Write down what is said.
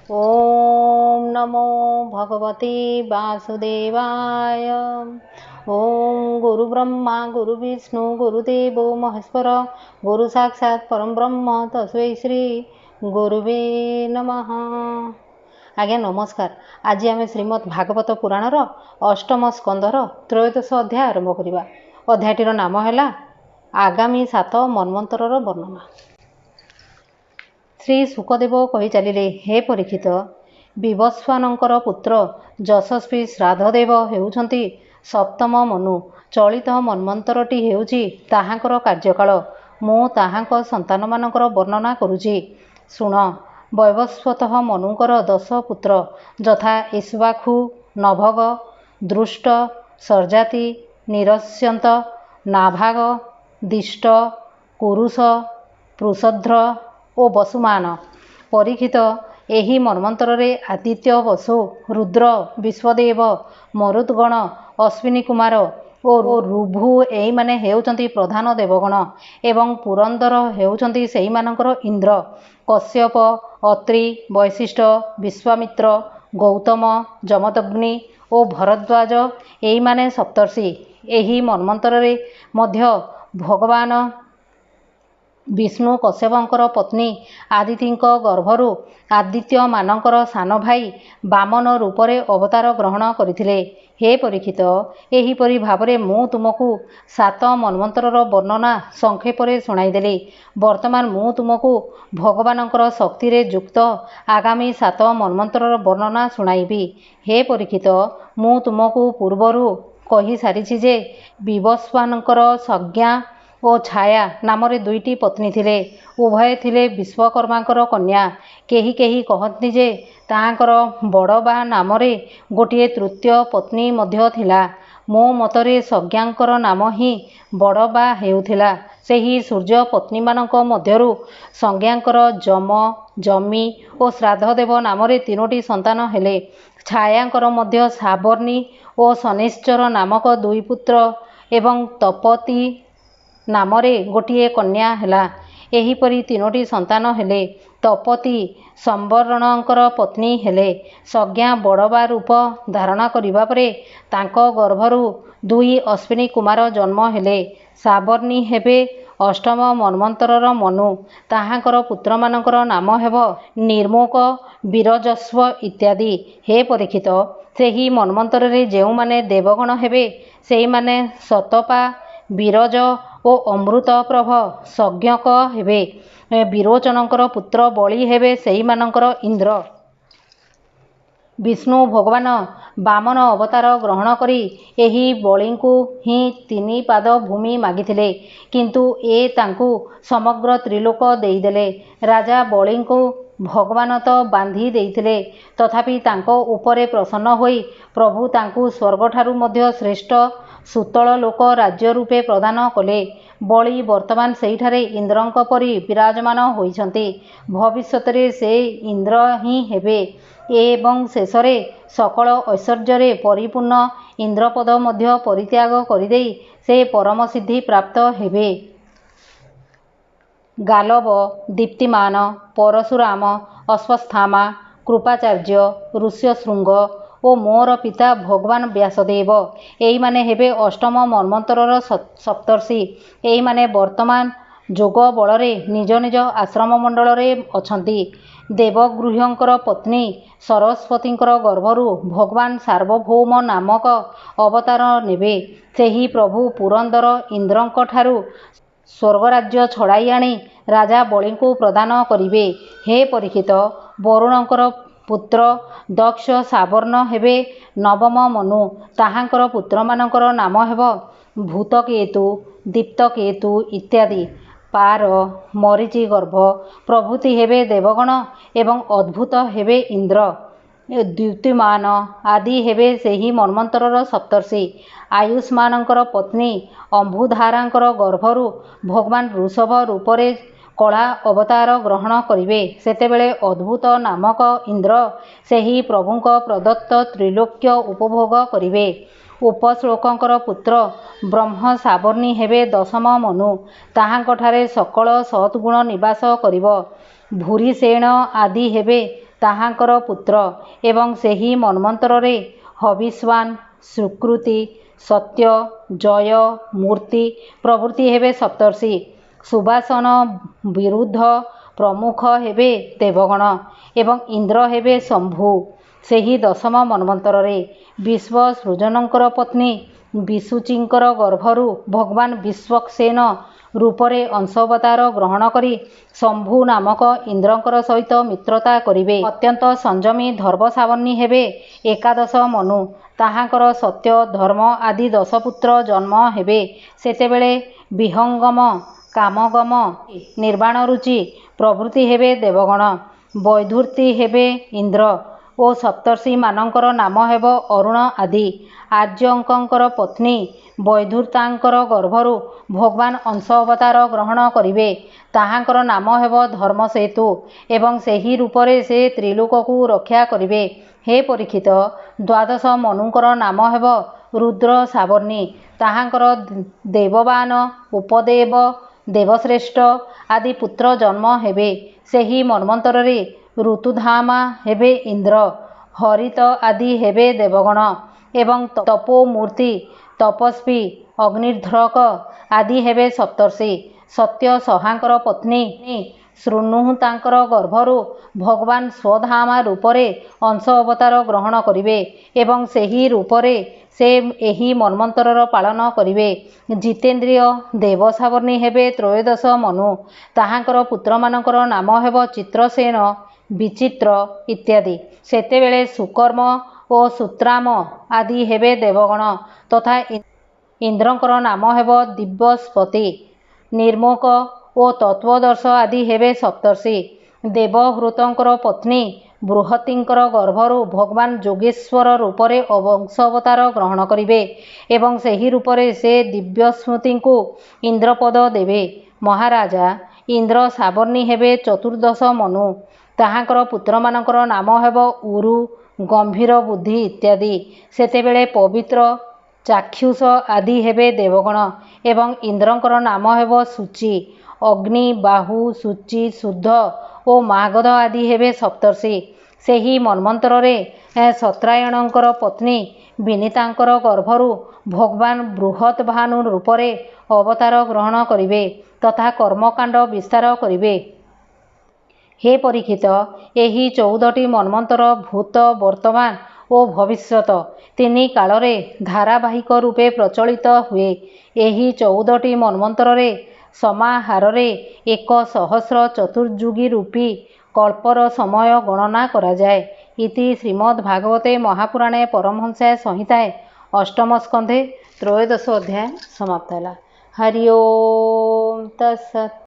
ओम नमो भगवते वासुदेवाय। ओम गुरु ब्रह्मा गुरु विष्णु गुरुदेवो महेश्वर गुरु साक्षात परम ब्रह्म तस्मै श्री गुरुवे नमः। आज्ञा नमस्कार। आज आम श्रीमद् भागवत पुराणर अष्टम स्कंदर त्रयोदश अध्याय आरंभ करिबा। अध्यायटीर नाम है आगामी 7 मन्वंतरर वर्णना। श्री सुखदेव कही चलिले, हे परीक्षित, विवस्वानंकर पुत्र यशस्वी श्राद्धदेव हेउछंती सप्तम मनु। चलित मन्वंतरटी हेउछि ताहांकर कार्यकाल। मु ताहांक संतानमानंकर वर्णना करुछि, शुण। वैवस्वतः मनुंकर 10 पुत्र यथा ईक्ष्वाकु, नभग, दृष्ट, सर्जाति, निरस्यन्त, नाभाग, दिष्ट, कुरुष, पृषध्र ओ वसुमान। परीक्षित, एही मन्वंतरे आदित्य, वसु, रुद्र, विश्वदेव, मरुद्गण, अश्विनी कुमार ओ ऋभु एई माने हेउचंती प्रधान देवगण एवं पुरंदर हेउचंती सेई मानकर इंद्र, कश्यप, अत्रि, वैशिष्ठ, विश्वामित्र, गौतम, जमदग्नि ओ भरद्वाज एई माने सप्तर्षि। एही मन्वंतरे मध्य भगवान विष्णु कश्यपंकर पत्नी आदितिंक गर्भरु आदित्य मानकर सान भाई वामन रूपरे अवतार ग्रहण करथिले। हे परीक्षित, एहीपरि भावरे मु तुमकु 7 मन्वंतरर वर्णना संक्षेपरे सुनाईदेली। वर्तमान मु तुमकु भगवानंकर शक्तिरे युक्त आगामी 7 मन्वंतरर वर्णना सुनाइबी। हे परीक्षित, मु तुमकु पूर्वरु कही सारिछि जे विवस्वानंकर संज्ञा ओ छाया नामरे 2टी पत्नी थिले। उभय थिले विश्वकर्मांकर कन्या। केही केही कहନ୍ତି जे ताहांकर बड़बा नामरे गोटिए तृतीय पत्नी मध्य थिला। मो मतरे संज्ञांकर नाम ही बड़बा हेउथिला। सेही सूर्य पत्नीमानंक मध्यरु संज्ञांकर जम, जमी ओ श्राद्धदेव नामरे 3टी संतान हेले। छायांकर मध्य सावर्णी ओ शनिश्चर नामक 2 पुत्र एवं तपती नामरे गोटिए कन्या हेला। एहीपरि 3टी संतान हेले। तपती संवरणंकर पत्नी हेले। संज्ञा बड़बा रूप धारण करिबा परे तांक गर्भरु 2 अश्विनी कुमार जन्म हेले। सावर्णी हेबे अष्टम मन्वंतरर मनु। ताहांकर पुत्रमानंकर नाम हेब निर्मोक, बीरजस्व इत्यादि। हे परीक्षित, सेही मन्वंतरे जेउमाने देवगण हेबे सेई माने सतपा, बीरज ओ अमृत प्रभ संज्ञक हेबे। विरोचनंकर पुत्र बलि हेबे सेई मानंकर इंद्र। विष्णु भगवान वामन अवतार ग्रहण करी एही बलिंकु ही 3 पाद भूमि मागिथिले, किंतु ए तांकु समग्र त्रिलोक देईदेले। राजा बलिंकु भगवान तो बांधी देइथिले, तथापि तांको उपरे प्रसन्न होई प्रभु तांकु स्वर्गठारु मध्य श्रेष्ठ सुतल लोक राज्य रूपे प्रदान कले। बलि वर्तमान सेहिठारे इंद्रंक परि विराजमान होइछंती। भविष्यतरे से इंद्र ही हेबे एवं शेषरे सकल ऐश्वर्ୟରେ परिपूर्ण इंद्रपद मध्य परित्याग करिदेई से परम सिद्धि प्राप्त हेबे। गालव, दीप्तिमान, परशुराम, अश्वत्थामा, कृपाचार्य, ऋष्यशृंग ओ मोर पिता भगवान व्यासदेव एई माने हेबे अष्टम मन्वंतरर सप्तर्षि। एई माने वर्तमान जोग बलरे निज निज आश्रम मंडलरे अछंती। देवगृह्यंकर पत्नी सरस्वतींकर गर्भरु भगवान सार्वभौम नामक अवतार नेबे। सेही प्रभु पुरंदर इंद्रंक ठारु स्वर्गराज्य छड़ाई आनी राजा बलिंकु प्रदान करिबे। हे परीक्षित, वरुणंकर पुत्र दक्ष सावर्ण हेबे नवम मनु। ताहांकर पुत्रमानंकर नाम हेब भूतकेतु, दीप्तकेतु इत्यादि। पार, मरीचि गर्भ प्रभृति हेबे देवगण एवं अद्भुत हेबे इंद्र। द्युतिमान आदि हेबे सेही मन्वंतरर सप्तर्षि। आयुष्मानंकर पत्नी अंबुधारांकर गर्भरु भगवान ऋषभ रूपरे कला अवतार ग्रहण करिवे। सेतेबेले अद्भुत नामक इंद्र सेही प्रभुंक प्रदत्त त्रिलोक्य उपभोग करिवे। उपश्लोकंकर पुत्र ब्रह्म सावर्णी हेबे दशम मनु। ताहांकठारे सकल सत्गुण निवास करिव। भूरिसेन आदि हेबे ତାହାଙ୍କର ପୁତ୍ର ଏବଂ ସେହି ମନ୍ୱନ୍ତରରେ ହବିଷ୍ୱାନ୍, ସୁକୃତି, ସତ୍ୟ, ଜୟ, ମୂର୍ତ୍ତି ପ୍ରଭୃତି ହେବେ ସପ୍ତର୍ଷି। ସୁବାସନ, ବିରୁଦ୍ଧ ପ୍ରମୁଖ ହେବେ ଦେବଗଣ ଏବଂ ଇନ୍ଦ୍ର ହେବେ ଶମ୍ଭୁ। ସେହି ଦଶମ ମନ୍ୱନ୍ତରରେ ବିଶ୍ୱସୃଜନଙ୍କର ପତ୍ନୀ ବିଶୁଚିଙ୍କର ଗର୍ଭରୁ ଭଗବାନ ବିଶ୍ୱକ୍ସେନ ରୂପରେ ଅଂଶାବତାର ଗ୍ରହଣ କରି ଶମ୍ଭୁ ନାମକ ଇନ୍ଦ୍ରଙ୍କର ସହିତ ମିତ୍ରତା କରିବେ। ଅତ୍ୟନ୍ତ ସଂଯମୀ ଧର୍ମସାବର୍ଣ୍ଣୀ ହେବେ ଏକାଦଶ ମନୁ। ତାହାଙ୍କର ସତ୍ୟ, ଧର୍ମ ଆଦି ଦଶପୁତ୍ର ଜନ୍ମ ହେବେ। ସେତେବେଳେ ବିହଙ୍ଗମ, କାମଗମ, ନିର୍ବାଣରୁଚି ପ୍ରଭୃତି ହେବେ ଦେବଗଣ। ବୈଧୂର୍ତ୍ତୀ ହେବେ ଇନ୍ଦ୍ର ଓ ସପ୍ତର୍ଷିମାନଙ୍କର ନାମ ହେବ ଅରୁଣ ଆଦି। ଆର୍ଯ୍ୟଙ୍କର ପତ୍ନୀ ବୈଧୂର୍ତ୍ତାଙ୍କର ଗର୍ଭରୁ ଭଗବାନ ଅଂଶ ଅବତାର ଗ୍ରହଣ କରିବେ। ତାହାଙ୍କର ନାମ ହେବ ଧର୍ମସେତୁ ଏବଂ ସେହି ରୂପରେ ସେ ତ୍ରିଲୋକକୁ ରକ୍ଷା କରିବେ। ହେ ପରୀକ୍ଷିତ, ଦ୍ୱାଦଶ ମନୁଙ୍କର ନାମ ହେବ ରୁଦ୍ର ସାବର୍ଣ୍ଣୀ। ତାହାଙ୍କର ଦେବବାନ, ଉପଦେବ, ଦେବଶ୍ରେଷ୍ଠ ଆଦି ପୁତ୍ର ଜନ୍ମ ହେବେ। ସେହି ମନ୍ୱନ୍ତରରେ ଋତୁଧାମା ହେବେ ଇନ୍ଦ୍ର, ହରିତ ଆଦି ହେବେ ଦେବଗଣ ଏବଂ ତପୋମୂର୍ତ୍ତି, ତପସ୍ୱୀ, ଅଗ୍ନିଧ୍ରକ ଆଦି ହେବେ ସପ୍ତର୍ଷି। ସତ୍ୟ ସହାଙ୍କର ପତ୍ନୀ ଶୃଣୁ ତାଙ୍କର ଗର୍ଭରୁ ଭଗବାନ ସ୍ୱଧାମା ରୂପରେ ଅଂଶ ଅବତାର ଗ୍ରହଣ କରିବେ ଏବଂ ସେହି ରୂପରେ ସେ ଏହି ମନ୍ୱନ୍ତରର ପାଳନ କରିବେ। ଜିତେନ୍ଦ୍ରିୟ ଦେବସାବର୍ଣ୍ଣୀ ହେବେ ତ୍ରୟୋଦଶ ମନୁ। ତାହାଙ୍କର ପୁତ୍ରମାନଙ୍କର ନାମ ହେବ ଚିତ୍ରସେନ, ବିଚିତ୍ର ଇତ୍ୟାଦି। ସେତେବେଳେ ସୁକର୍ମ ଓ ସୁତ୍ରାମ ଆଦି ହେବେ ଦେବଗଣ ତଥା ଇନ୍ଦ୍ରଙ୍କର ନାମ ହେବ ଦିବ୍ୟସ୍ପତି, ନିର୍ମୋକ ଓ ତତ୍ତ୍ୱଦର୍ଶ ଆଦି ହେବେ ସପ୍ତର୍ଷି। ଦେବହୃତଙ୍କର ପତ୍ନୀ ବୃହତୀଙ୍କର ଗର୍ଭରୁ ଭଗବାନ ଯୋଗେଶ୍ୱର ରୂପରେ ଅଂଶ ଅବତାର ଗ୍ରହଣ କରିବେ ଏବଂ ସେହି ରୂପରେ ସେ ଦିବ୍ୟସ୍ମୃତିଙ୍କୁ ଇନ୍ଦ୍ରପଦ ଦେବେ। ମହାରାଜା ଇନ୍ଦ୍ର ସାବର୍ଣ୍ଣୀ ହେବେ ଚତୁର୍ଦ୍ଦଶ ମନୁ। ତାହାଙ୍କର ପୁତ୍ରମାନଙ୍କର ନାମ ହେବ ଉରୁ, ଗମ୍ଭୀର ବୁଦ୍ଧି ଇତ୍ୟାଦି। ସେତେବେଳେ ପବିତ୍ର, ଚାକ୍ଷୁଷ ଆଦି ହେବେ ଦେବଗଣ ଏବଂ ଇନ୍ଦ୍ରଙ୍କର ନାମ ହେବ ସୂଚି। ଅଗ୍ନି, ବାହୁ, ସୂଚି, ଶୁଦ୍ଧ ଓ ମାଗଧ ଆଦି ହେବେ ସପ୍ତର୍ଷି। ସେହି ମନ୍ୱନ୍ତରରେ ସତ୍ରାୟଣଙ୍କର ପତ୍ନୀ ବିନୀତାଙ୍କର ଗର୍ଭରୁ ଭଗବାନ ବୃହତଭାନୁ ରୂପରେ ଅବତାର ଗ୍ରହଣ କରିବେ ତଥା କର୍ମକାଣ୍ଡ ବିସ୍ତାର କରିବେ। ହେ ପରୀକ୍ଷିତ, ଏହି 14ଟି ମନ୍ୱନ୍ତର ଭୂତ, ବର୍ତ୍ତମାନ ଓ ଭବିଷ୍ୟତ ତିନି କାଳରେ ଧାରାବାହିକ ରୂପେ ପ୍ରଚଳିତ ହୁଏ। ଏହି 14ଟି ମନ୍ୱନ୍ତରରେ ସମାହାରରେ 1,000 ଚତୁର୍ଯୁଗୀ ରୂପୀ କଳ୍ପର ସମୟ ଗଣନା କରାଯାଏ। ଇତି ଶ୍ରୀମଦ୍ଭାଗବତେ ମହାପୁରାଣେ ପରମହଂସ ସଂହିତାଏ ଅଷ୍ଟମ ସ୍କନ୍ଧେ ତ୍ରୟୋଦଶ ଅଧ୍ୟାୟ ସମାପ୍ତ ହେଲା। ହରି ଓಂ ତତ୍ସତ୍।